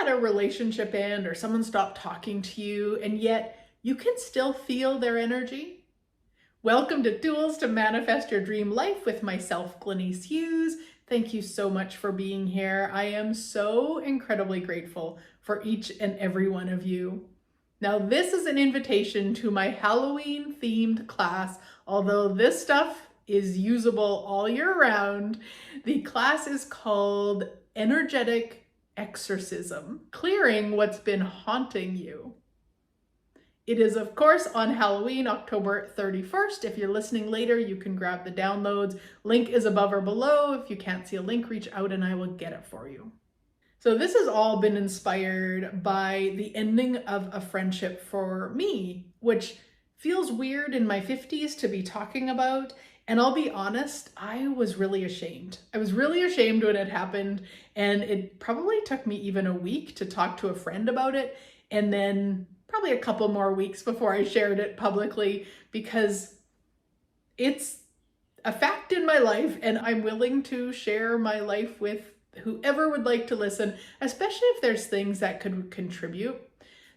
had a relationship end or someone stopped talking to you and yet you can still feel their energy? Welcome to Tools to Manifest Your Dream Life with myself, Glenyce. Thank you so much for being here. I am so incredibly grateful for each and every one of you. Now, this is an invitation to my Halloween themed class. Although this stuff is usable all year round, the class is called Energetic Exorcism, Clearing What's Been Haunting You. It is, of course, on Halloween, October 31st. If you're listening later, you can grab the downloads. Link is above or below. If you can't see a link, reach out and I will get it for you. So this has all been inspired by the ending of a friendship for me, which feels weird in my 50s to be talking about. And I'll be honest, I was really ashamed. I was really ashamed when it happened. And it probably took me even a week to talk to a friend about it. And then probably a couple more weeks before I shared it publicly, because it's a fact in my life and I'm willing to share my life with whoever would like to listen, especially if there's things that could contribute.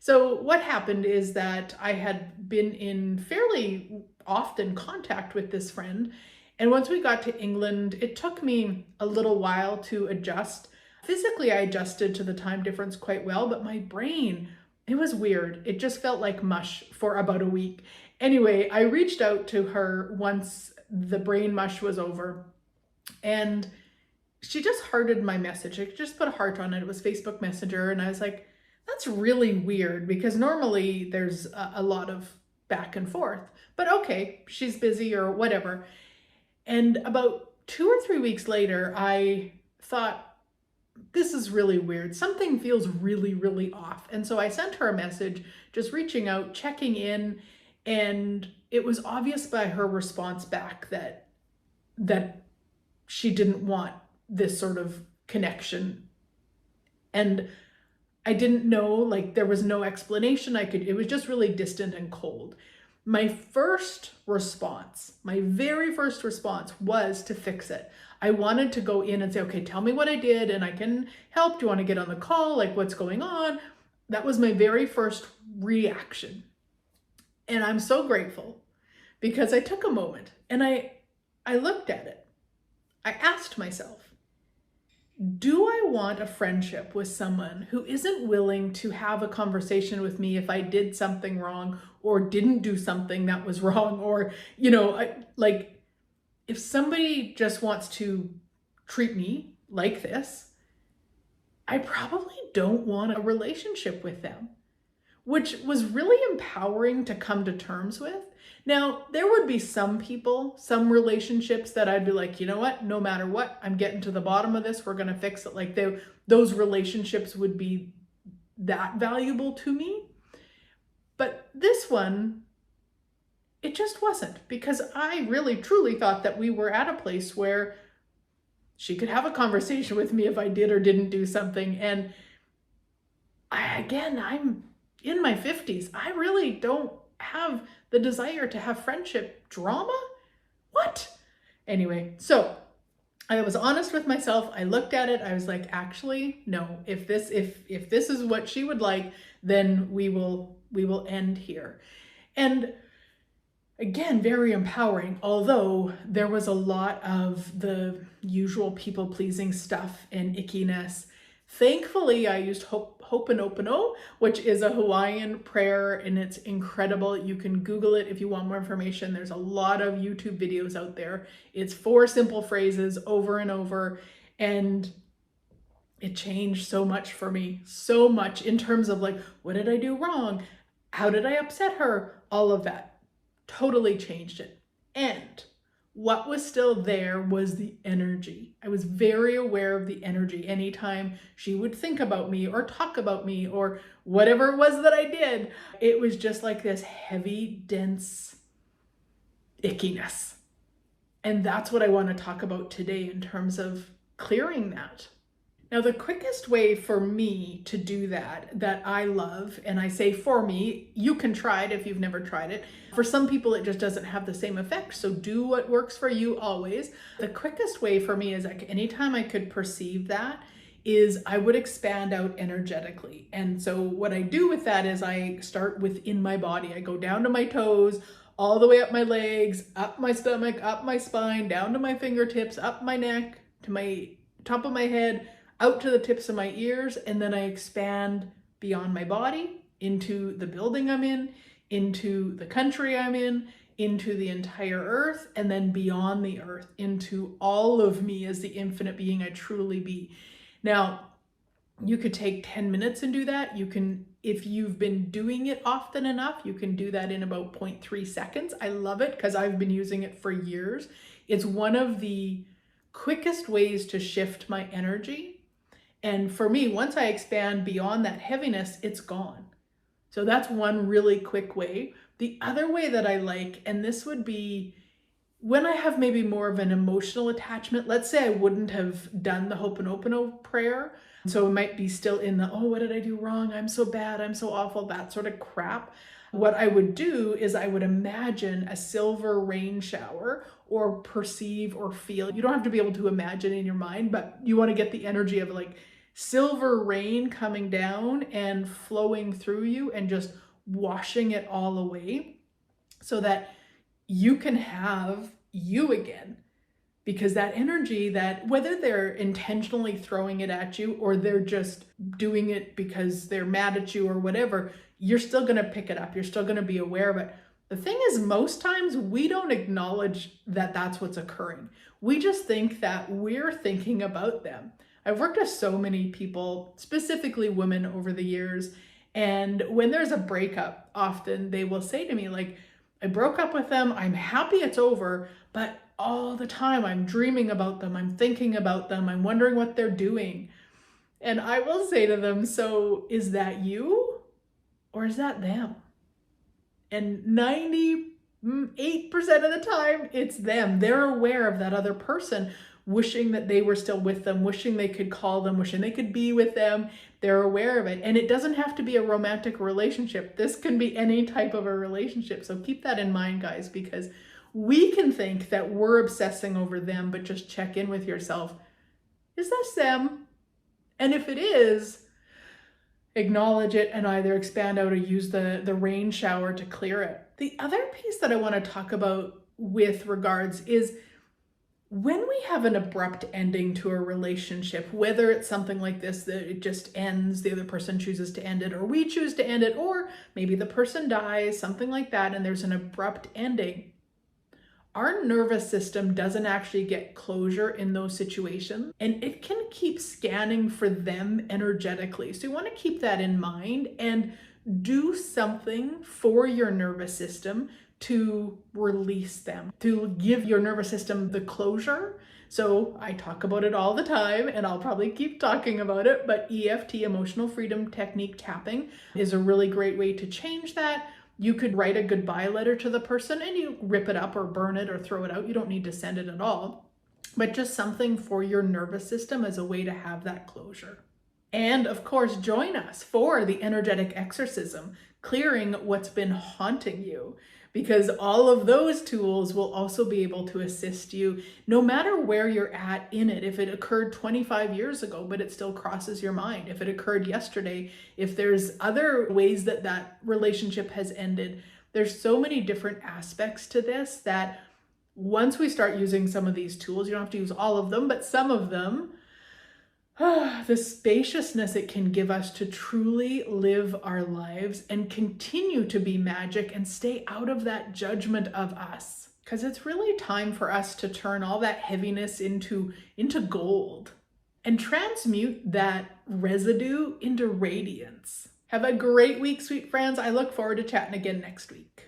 So what happened is that I had been in fairly often contact with this friend. And once we got to England, it took me a little while to adjust. Physically, I adjusted to the time difference quite well, but my brain, it was weird. It just felt like mush for about a week. Anyway, I reached out to her once the brain mush was over, and she just hearted my message. I just put a heart on it. It was Facebook Messenger. And I was like, that's really weird, because normally there's a lot of back and forth, but okay, she's busy or whatever. And about 2 or 3 weeks later, I thought, this is really weird. Something feels really, really off. And so I sent her a message, just reaching out, checking in. And it was obvious by her response back that she didn't want this sort of connection. And I didn't know, like, there was no explanation. It was just really distant and cold. My very first response was to fix it. I wanted to go in and say, okay, tell me what I did and I can help. Do you want to get on the call? Like, what's going on? That was my very first reaction. And I'm so grateful because I took a moment and I looked at it. I asked myself, do I want a friendship with someone who isn't willing to have a conversation with me if I did something wrong or didn't do something that was wrong? Or, like, if somebody just wants to treat me like this, I probably don't want a relationship with them, which was really empowering to come to terms with. Now, there would be some people, some relationships that I'd be like, you know what, no matter what, I'm getting to the bottom of this, we're going to fix it. Like, those relationships would be that valuable to me. But this one, it just wasn't, because I really truly thought that we were at a place where she could have a conversation with me if I did or didn't do something. And I'm in my 50s. I really don't have the desire to have friendship drama. What? Anyway, so I was honest with myself. I looked at it. I was like, actually, no, if this is what she would like, then we will end here. And again, very empowering, although there was a lot of the usual people-pleasing stuff and ickiness. Thankfully, I used Ho'oponopono, which is a Hawaiian prayer, and it's incredible. You can Google it if you want more information. There's a lot of YouTube videos out there. It's 4 simple phrases over and over, and it changed so much for me. So much in terms of, like, what did I do wrong? How did I upset her? All of that totally changed it. And what was still there was the energy. I was very aware of the energy. Anytime she would think about me or talk about me or whatever it was that I did, it was just like this heavy, dense ickiness. And that's what I want to talk about today in terms of clearing that. Now, the quickest way for me to do that I love, and I say for me, you can try it if you've never tried it. For some people, it just doesn't have the same effect. So do what works for you always. The quickest way for me is, like, anytime I could perceive that, is I would expand out energetically. And so what I do with that is I start within my body. I go down to my toes, all the way up my legs, up my stomach, up my spine, down to my fingertips, up my neck, to my top of my head, out to the tips of my ears, and then I expand beyond my body into the building I'm in, into the country I'm in, into the entire earth, and then beyond the earth into all of me as the infinite being I truly be. Now, you could take 10 minutes and do that. You can, if you've been doing it often enough, you can do that in about 0.3 seconds. I love it because I've been using it for years. It's one of the quickest ways to shift my energy. And for me, once I expand beyond that heaviness, it's gone. So that's one really quick way. The other way that I like, and this would be when I have maybe more of an emotional attachment. Let's say I wouldn't have done the Ho'oponopono prayer. So it might be still in the, oh, what did I do wrong? I'm so bad. I'm so awful. That sort of crap. What I would do is I would imagine a silver rain shower or perceive or feel. You don't have to be able to imagine in your mind, but you want to get the energy of like silver rain coming down and flowing through you and just washing it all away so that you can have you again. Because that energy, that whether they're intentionally throwing it at you or they're just doing it because they're mad at you or whatever, you're still going to pick it up. You're still going to be aware of it. The thing is, most times we don't acknowledge that that's what's occurring. We just think that we're thinking about them. I've worked with so many people, specifically women over the years. And when there's a breakup, often they will say to me, like, I broke up with them. I'm happy it's over, but all the time I'm dreaming about them. I'm thinking about them. I'm wondering what they're doing. And I will say to them, so is that you or is that them? And 98% of the time it's them. They're aware of that other person, wishing that they were still with them, wishing they could call them, wishing they could be with them. They're aware of it. And it doesn't have to be a romantic relationship. This can be any type of a relationship. So keep that in mind, guys, because we can think that we're obsessing over them, but just check in with yourself. Is this them? And if it is, acknowledge it and either expand out or use the rain shower to clear it. The other piece that I want to talk about with regards is when we have an abrupt ending to a relationship, whether it's something like this, that it just ends, the other person chooses to end it, or we choose to end it, or maybe the person dies, something like that, and there's an abrupt ending. Our nervous system doesn't actually get closure in those situations, and it can keep scanning for them energetically. So you want to keep that in mind and do something for your nervous system to release them, to give your nervous system the closure. So I talk about it all the time, and I'll probably keep talking about it, but EFT, emotional freedom technique tapping, is a really great way to change that. You could write a goodbye letter to the person and you rip it up or burn it or throw it out. You don't need to send it at all, but just something for your nervous system as a way to have that closure. And of course, join us for the energetic exorcism, clearing what's been haunting you, because all of those tools will also be able to assist you no matter where you're at in it. If it occurred 25 years ago, but it still crosses your mind. If it occurred yesterday, if there's other ways that that relationship has ended, there's so many different aspects to this that once we start using some of these tools, you don't have to use all of them, but some of them, the spaciousness it can give us to truly live our lives and continue to be magic and stay out of that judgment of us. Because it's really time for us to turn all that heaviness into gold and transmute that residue into radiance. Have a great week, sweet friends. I look forward to chatting again next week.